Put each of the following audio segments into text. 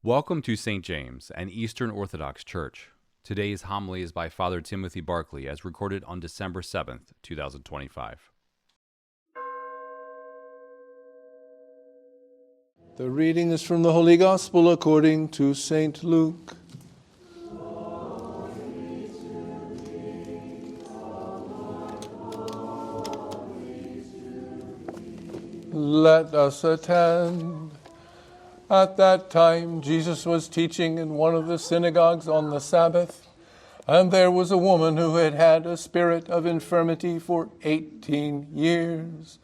Welcome to St. James, an Eastern Orthodox Church. Today's homily is by Father Timothy Barkley, as recorded on December 7th, 2025. The reading is from the Holy Gospel according to St. Luke. Let us attend. At that time, Jesus was teaching in one of the synagogues on the Sabbath, and there was a woman who had had a spirit of infirmity for 18 years.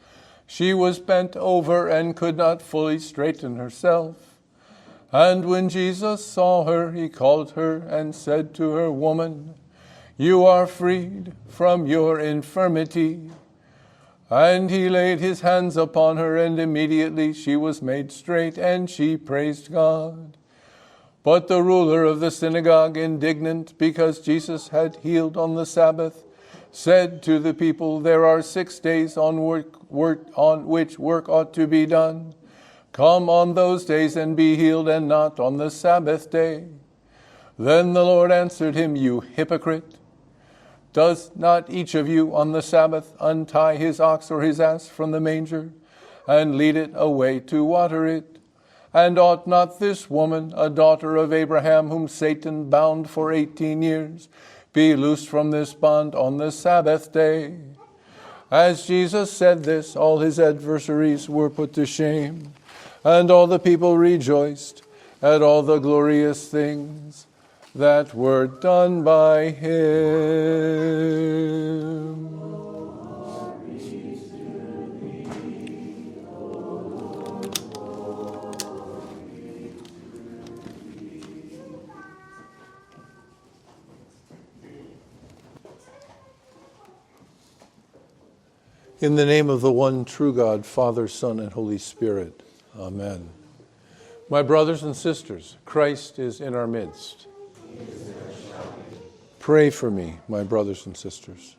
She was bent over and could not fully straighten herself. And when Jesus saw her, he called her and said to her, "Woman, you are freed from your infirmity." And he laid his hands upon her, and immediately she was made straight, and she praised God. But the ruler of the synagogue, indignant because Jesus had healed on the Sabbath, said to the people, "There are 6 days on which work ought to be done. Come on those days and be healed, and not on the Sabbath day." Then the Lord answered him, "You hypocrite! Does not each of you on the Sabbath untie his ox or his ass from the manger and lead it away to water it? And ought not this woman, a daughter of Abraham, whom Satan bound for 18 years, be loosed from this bond on the Sabbath day?" As Jesus said this, all his adversaries were put to shame, and all the people rejoiced at all the glorious things that were done by him. In the name of the one true God, Father, Son, and Holy Spirit. Amen. My brothers and sisters, Christ is in our midst. Pray for me, my brothers and sisters.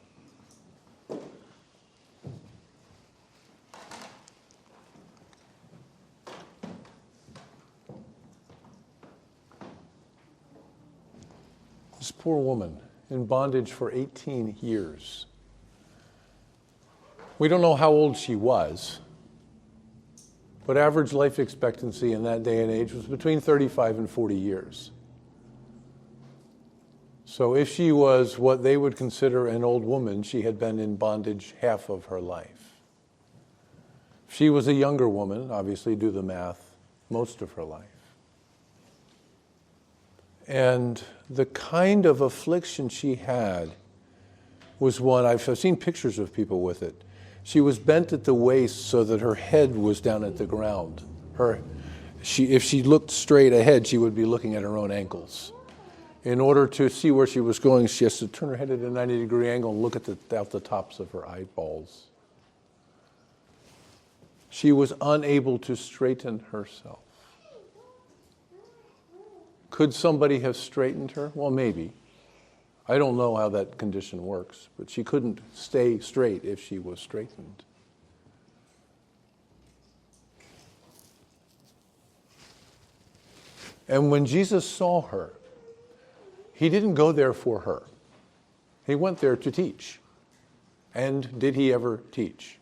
This poor woman in bondage for 18 years. We don't know how old she was, but average life expectancy in that day and age was between 35 and 40 years. So if she was what they would consider an old woman, she had been in bondage half of her life. If she was a younger woman, obviously do the math, most of her life. And the kind of affliction she had was one, I've seen pictures of people with it. She was bent at the waist so that her head was down at the ground. If she looked straight ahead, she would be looking at her own ankles. In order to see where she was going, she has to turn her head at a 90-degree angle and look at out the tops of her eyeballs. She was unable to straighten herself. Could somebody have straightened her? Well, maybe. I don't know how that condition works, but she couldn't stay straight if she was straightened. And when Jesus saw her, he didn't go there for her. He went there to teach. And did he ever teach?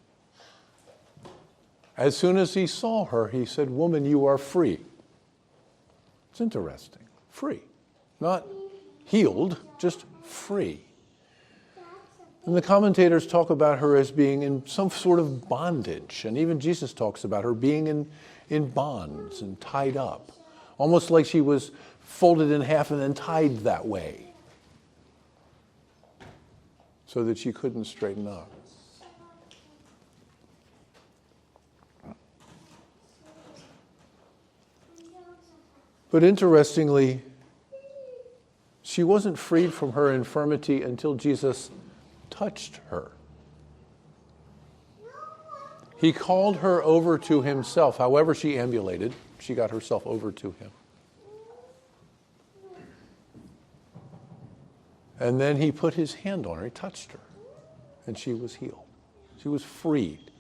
As soon as he saw her, he said, "Woman, you are free." It's interesting. Free. Not healed, just free. And the commentators talk about her as being in some sort of bondage. And even Jesus talks about her being in bonds and tied up. Almost like she was folded in half and then tied that way so that she couldn't straighten up. But interestingly, she wasn't freed from her infirmity until Jesus touched her. He called her over to himself. However she ambulated, she got herself over to him. And then he put his hand on her, he touched her, and she was healed. She was freed.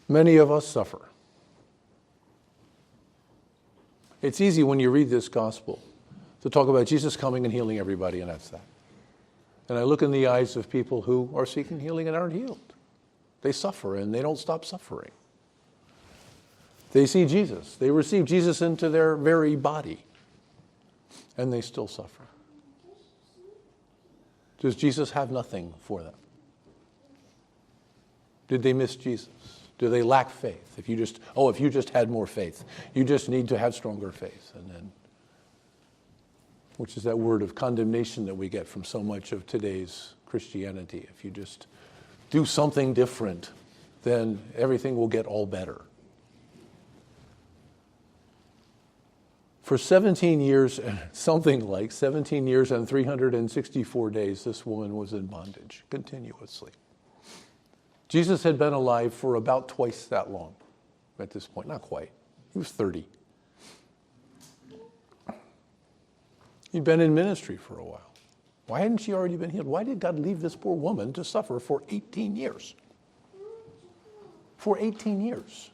Many of us suffer. It's easy when you read this gospel to talk about Jesus coming and healing everybody, and that's that. And I look in the eyes of people who are seeking healing and aren't healed. They suffer, and they don't stop suffering. They see Jesus. They receive Jesus into their very body, and they still suffer. Does Jesus have nothing for them? Did they miss Jesus? Do they lack faith? If you just had more faith, you just need to have stronger faith. And then, which is that word of condemnation that we get from so much of today's Christianity. If you just do something different, then everything will get all better. For 17 years, something like 17 years and 364 days, this woman was in bondage continuously. Jesus had been alive for about twice that long at this point. Not quite. He was 30. He'd been in ministry for a while. Why hadn't she already been healed? Why did God leave this poor woman to suffer for 18 years? For 18 years.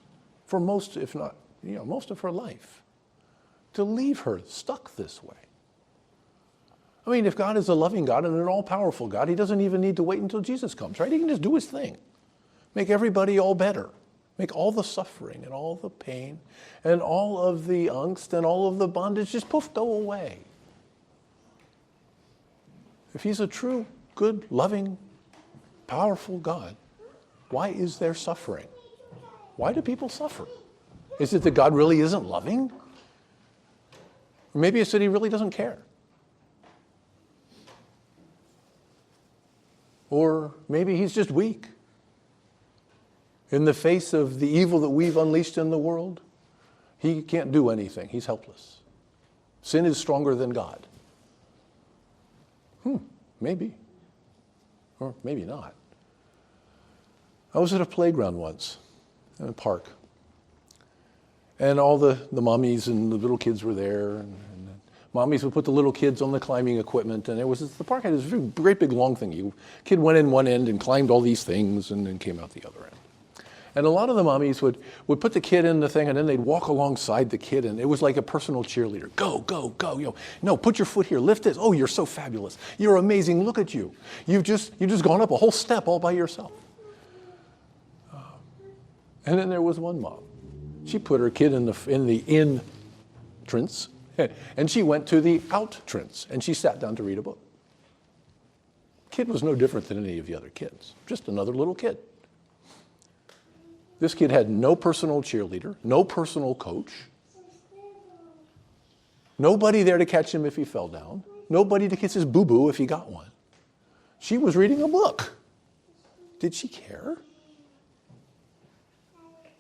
For most, if not, most of her life. To leave her stuck this way. I mean, if God is a loving God and an all-powerful God, he doesn't even need to wait until Jesus comes, right? He can just do his thing. Make everybody all better. Make all the suffering and all the pain and all of the angst and all of the bondage just poof, go away. If he's a true, good, loving, powerful God, why is there suffering? Why do people suffer? Is it that God really isn't loving? Or maybe it's that he really doesn't care. Or maybe he's just weak. In the face of the evil that we've unleashed in the world, he can't do anything. He's helpless. Sin is stronger than God. Maybe. Or maybe not. I was at a playground once, in a park. And all the mommies and the little kids were there. And mommies would put the little kids on the climbing equipment. And the park had this great big long thing. Kid went in one end and climbed all these things and then came out the other end. And a lot of the mommies would put the kid in the thing, and then they'd walk alongside the kid, and it was like a personal cheerleader. Go, go, go. No, put your foot here. Lift this. Oh, you're so fabulous. You're amazing. Look at you. You've just gone up a whole step all by yourself. And then there was one mom. She put her kid in the entrance, and she went to the outrance, and she sat down to read a book. Kid was no different than any of the other kids. Just another little kid. This kid had no personal cheerleader, no personal coach, nobody there to catch him if he fell down, nobody to kiss his boo-boo if he got one. She was reading a book. Did she care?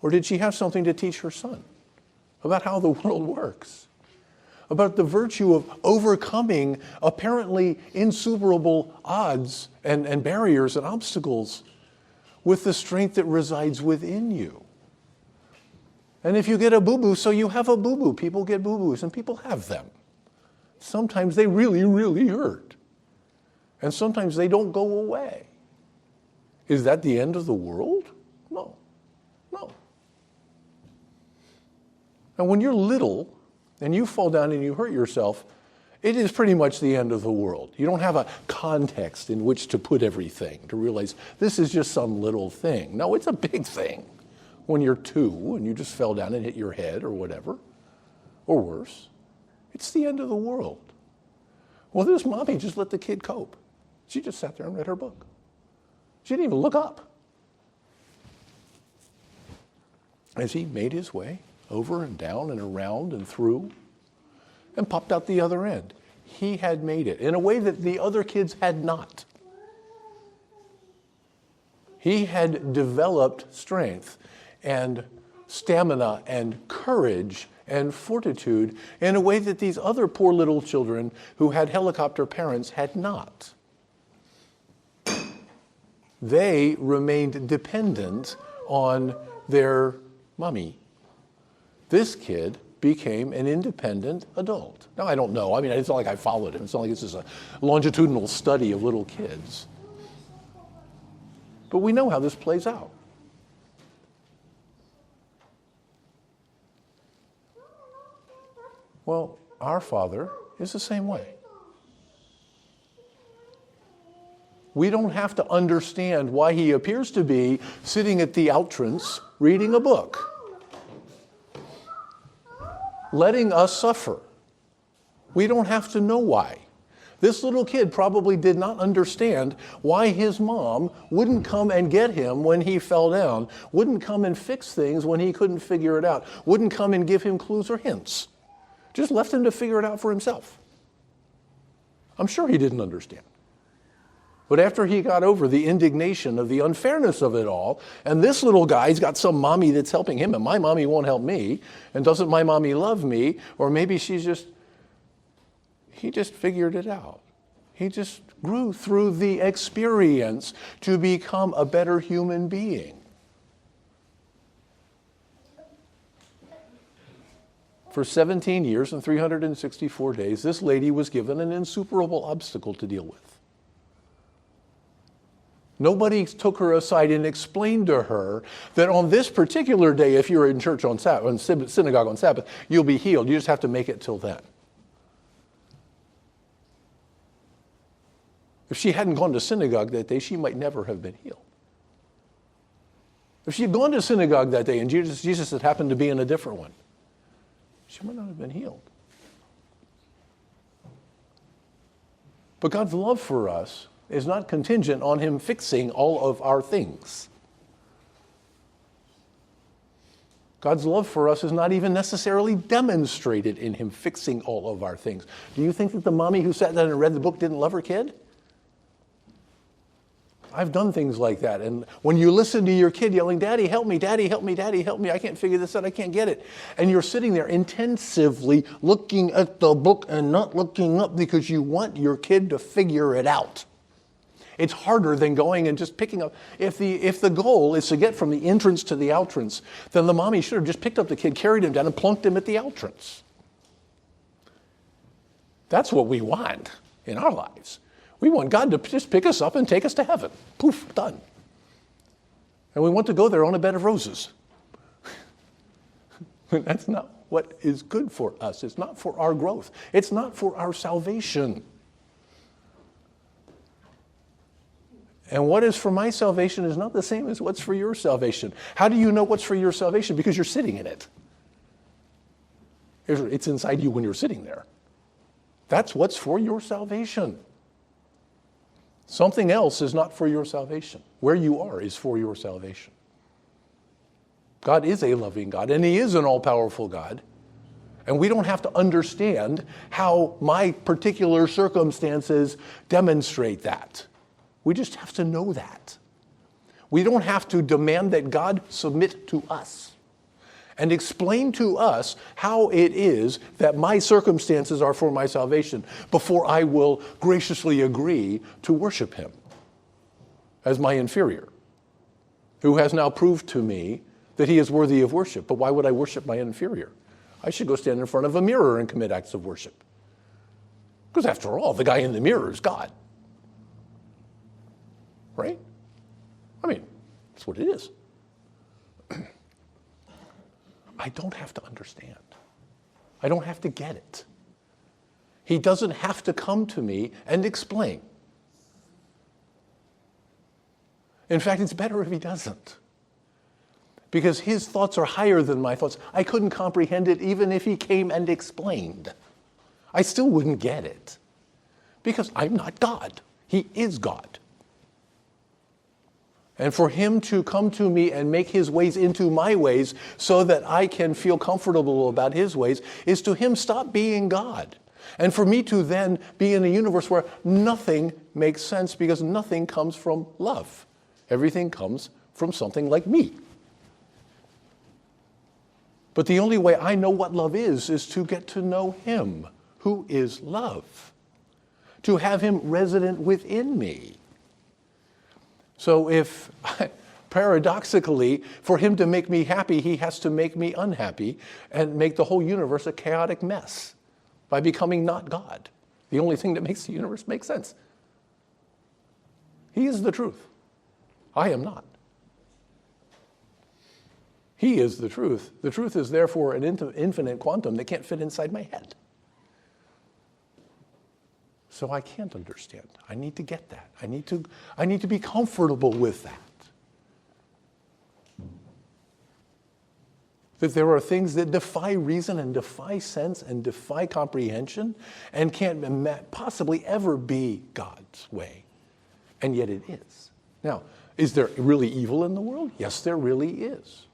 Or did she have something to teach her son about how the world works? About the virtue of overcoming apparently insuperable odds and barriers and obstacles with the strength that resides within you. And if you get a boo-boo, so you have a boo-boo. People get boo-boos, and people have them. Sometimes they really, really hurt. And sometimes they don't go away. Is that the end of the world? No. And when you're little, and you fall down and you hurt yourself, it is pretty much the end of the world. You don't have a context in which to put everything, to realize this is just some little thing. No, it's a big thing. When you're 2 and you just fell down and hit your head or whatever, or worse, it's the end of the world. Well, this mommy just let the kid cope. She just sat there and read her book. She didn't even look up. As he made his way over and down and around and through, and popped out the other end. He had made it in a way that the other kids had not. He had developed strength and stamina and courage and fortitude in a way that these other poor little children who had helicopter parents had not. They remained dependent on their mommy. This kid became an independent adult. Now, I don't know. I mean, it's not like I followed him. It's not like this is a longitudinal study of little kids. But we know how this plays out. Well, our Father is the same way. We don't have to understand why he appears to be sitting at the outrance reading a book, letting us suffer. We don't have to know why. This little kid probably did not understand why his mom wouldn't come and get him when he fell down, wouldn't come and fix things when he couldn't figure it out, wouldn't come and give him clues or hints. Just left him to figure it out for himself. I'm sure he didn't understand. But after he got over the indignation of the unfairness of it all, and this little guy's got some mommy that's helping him, and my mommy won't help me, and doesn't my mommy love me, or maybe he just figured it out. He just grew through the experience to become a better human being. For 17 years and 364 days, this lady was given an insuperable obstacle to deal with. Nobody took her aside and explained to her that on this particular day, if you're in church on Sabbath, synagogue on Sabbath, you'll be healed. You just have to make it till then. If she hadn't gone to synagogue that day, she might never have been healed. If she had gone to synagogue that day and Jesus had happened to be in a different one, she might not have been healed. But God's love for us is not contingent on him fixing all of our things. God's love for us is not even necessarily demonstrated in him fixing all of our things. Do you think that the mommy who sat down and read the book didn't love her kid? I've done things like that. And when you listen to your kid yelling, "Daddy, help me, Daddy, help me, Daddy, help me, I can't figure this out, I can't get it." And you're sitting there intensively looking at the book and not looking up because you want your kid to figure it out. It's harder than going and just picking up. If the goal is to get from the entrance to the outrance, then the mommy should have just picked up the kid, carried him down, and plunked him at the outrance. That's what we want in our lives. We want God to just pick us up and take us to heaven. Poof, done. And we want to go there on a bed of roses. That's not what is good for us. It's not for our growth. It's not for our salvation. And what is for my salvation is not the same as what's for your salvation. How do you know what's for your salvation? Because you're sitting in it. It's inside you when you're sitting there. That's what's for your salvation. Something else is not for your salvation. Where you are is for your salvation. God is a loving God, and he is an all-powerful God. And we don't have to understand how my particular circumstances demonstrate that. We just have to know that. We don't have to demand that God submit to us and explain to us how it is that my circumstances are for my salvation before I will graciously agree to worship him as my inferior, who has now proved to me that he is worthy of worship. But why would I worship my inferior? I should go stand in front of a mirror and commit acts of worship. Because after all, the guy in the mirror is God. Right? I mean, that's what it is. I don't have to understand. I don't have to get it. He doesn't have to come to me and explain. In fact, it's better if he doesn't. Because his thoughts are higher than my thoughts. I couldn't comprehend it even if he came and explained. I still wouldn't get it. Because I'm not God. He is God. And for him to come to me and make his ways into my ways so that I can feel comfortable about his ways is to him stop being God. And for me to then be in a universe where nothing makes sense because nothing comes from love. Everything comes from something like me. But the only way I know what love is to get to know him, who is love. To have him resident within me. So if, paradoxically, for him to make me happy, he has to make me unhappy and make the whole universe a chaotic mess by becoming not God. The only thing that makes the universe make sense. He is the truth. I am not. He is the truth. The truth is therefore an infinite quantum that can't fit inside my head. So I can't understand. I need to get that. I need to be comfortable with that. That there are things that defy reason and defy sense and defy comprehension and can't possibly ever be God's way. And yet it is. Now, is there really evil in the world? Yes, there really is.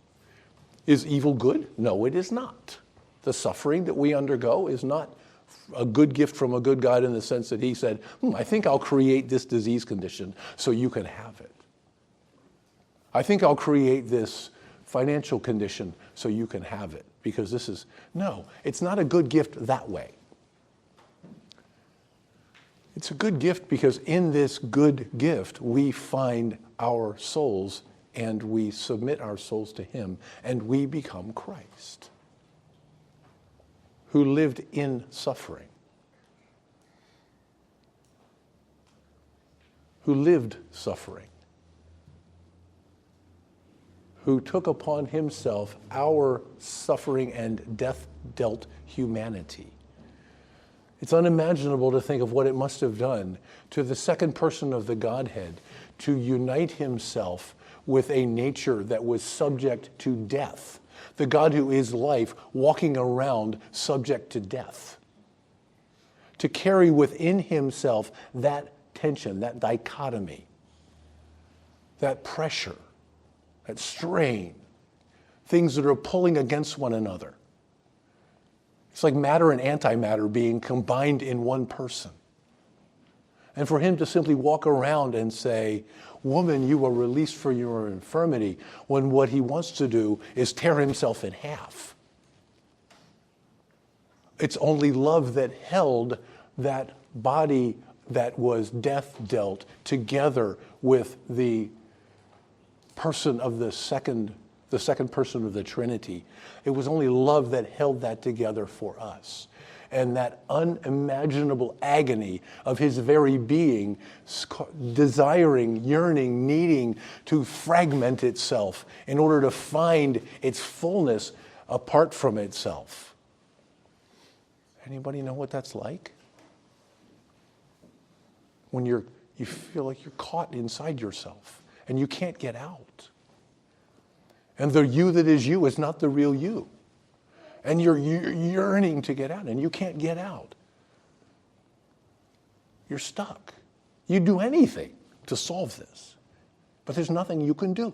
Is evil good? No, it is not. The suffering that we undergo is not a good gift from a good God in the sense that he said, I think I'll create this disease condition so you can have it. I think I'll create this financial condition so you can have it, because this is, no, it's not a good gift that way. It's a good gift because in this good gift we find our souls and we submit our souls to him and we become Christ, who lived in suffering, who lived suffering, who took upon himself our suffering and death-dealt humanity. It's unimaginable to think of what it must have done to the second person of the Godhead to unite himself with a nature that was subject to death. The God who is life walking around subject to death. To carry within himself that tension, that dichotomy, that pressure, that strain, things that are pulling against one another. It's like matter and antimatter being combined in one person. And for him to simply walk around and say, woman, you are released for your infirmity, when what he wants to do is tear himself in half. It's only love that held that body that was death dealt together with the person of the second person of the Trinity. It was only love that held that together for us. And that unimaginable agony of his very being, desiring, yearning, needing to fragment itself in order to find its fullness apart from itself. Anybody know what that's like? When you feel like you're caught inside yourself and you can't get out. And the you that is you is not the real you. And you're yearning to get out, and you can't get out. You're stuck. You do anything to solve this, but there's nothing you can do.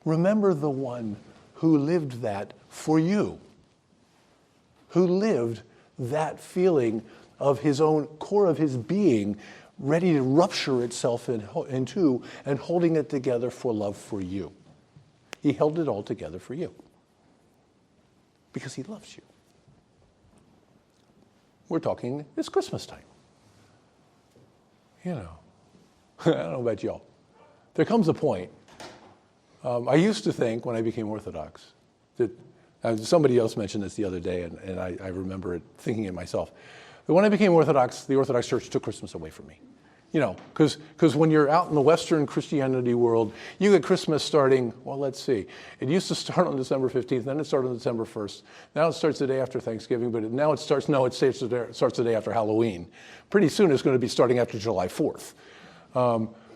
Remember the one who lived that for you, who lived that feeling of his own core of his being, ready to rupture itself in two and holding it together for love for you. He held it all together for you. Because he loves you. We're talking, it's Christmas time. You know, I don't know about y'all. There comes a point, I used to think when I became Orthodox, that somebody else mentioned this the other day, and I remember it thinking it myself, that when I became Orthodox, the Orthodox Church took Christmas away from me. You know, because when you're out in the Western Christianity world, you get Christmas starting, well, let's see. It used to start on December 15th, then it started on December 1st. Now it starts the day after Thanksgiving, but now it starts the day after Halloween. Pretty soon it's going to be starting after July 4th.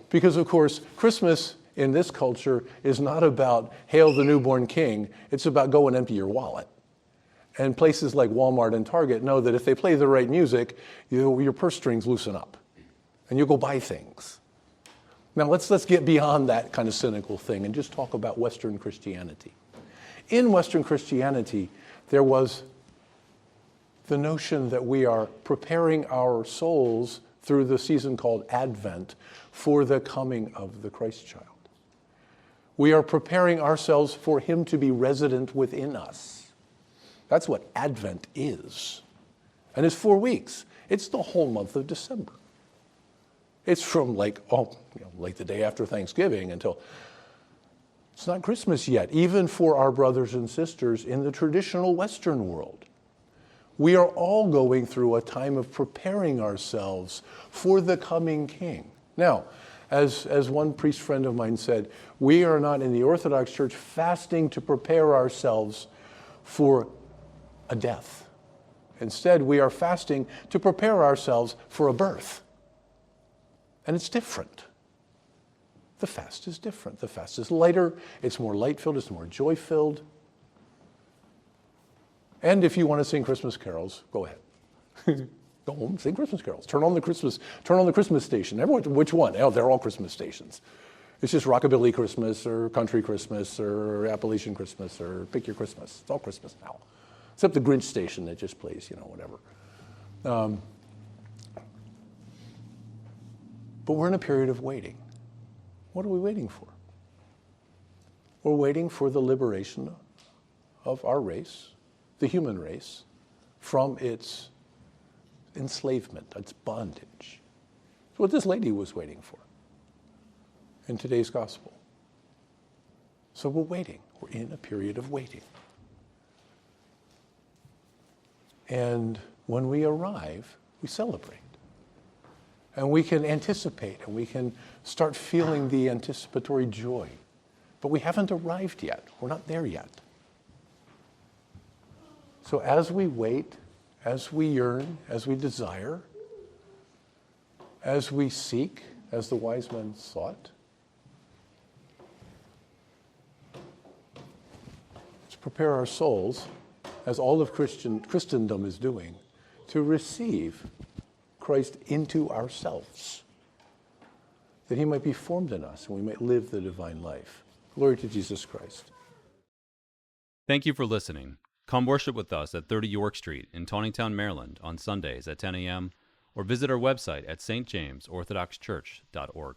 Because, of course, Christmas in this culture is not about hail the newborn king. It's about go and empty your wallet. And places like Walmart and Target know that if they play the right music, your purse strings loosen up. And you go buy things. Now let's get beyond that kind of cynical thing and just talk about Western Christianity. In Western Christianity, there was the notion that we are preparing our souls through the season called Advent for the coming of the Christ child. We are preparing ourselves for him to be resident within us. That's what Advent is. And it's 4 weeks. It's the whole month of December. It's from like the day after Thanksgiving until it's not Christmas yet, even for our brothers and sisters in the traditional Western world. We are all going through a time of preparing ourselves for the coming King. Now, As one priest friend of mine said, we are not in the Orthodox Church fasting to prepare ourselves for a death. Instead, we are fasting to prepare ourselves for a birth. And it's different. The fast is different. The fast is lighter, it's more light-filled, it's more joy-filled. And if you want to sing Christmas carols, go ahead. Go home, sing Christmas carols. Turn on the Christmas station. Everyone, which one? Oh, they're all Christmas stations. It's just Rockabilly Christmas or Country Christmas or Appalachian Christmas or pick your Christmas. It's all Christmas now. Except the Grinch station that just plays, whatever. But we're in a period of waiting. What are we waiting for? We're waiting for the liberation of our race, the human race, from its enslavement, its bondage. It's what this lady was waiting for in today's gospel. So we're waiting. We're in a period of waiting. And when we arrive, we celebrate. And we can anticipate, and we can start feeling the anticipatory joy. But we haven't arrived yet. We're not there yet. So as we wait, as we yearn, as we desire, as we seek, as the wise men sought, let's prepare our souls, as all of Christendom is doing, to receive Christ into ourselves, that he might be formed in us and we might live the divine life. Glory to Jesus Christ. Thank you for listening. Come worship with us at 30 York Street in Taneytown, Maryland on Sundays at 10 a.m. or visit our website at stjamesorthodoxchurch.org.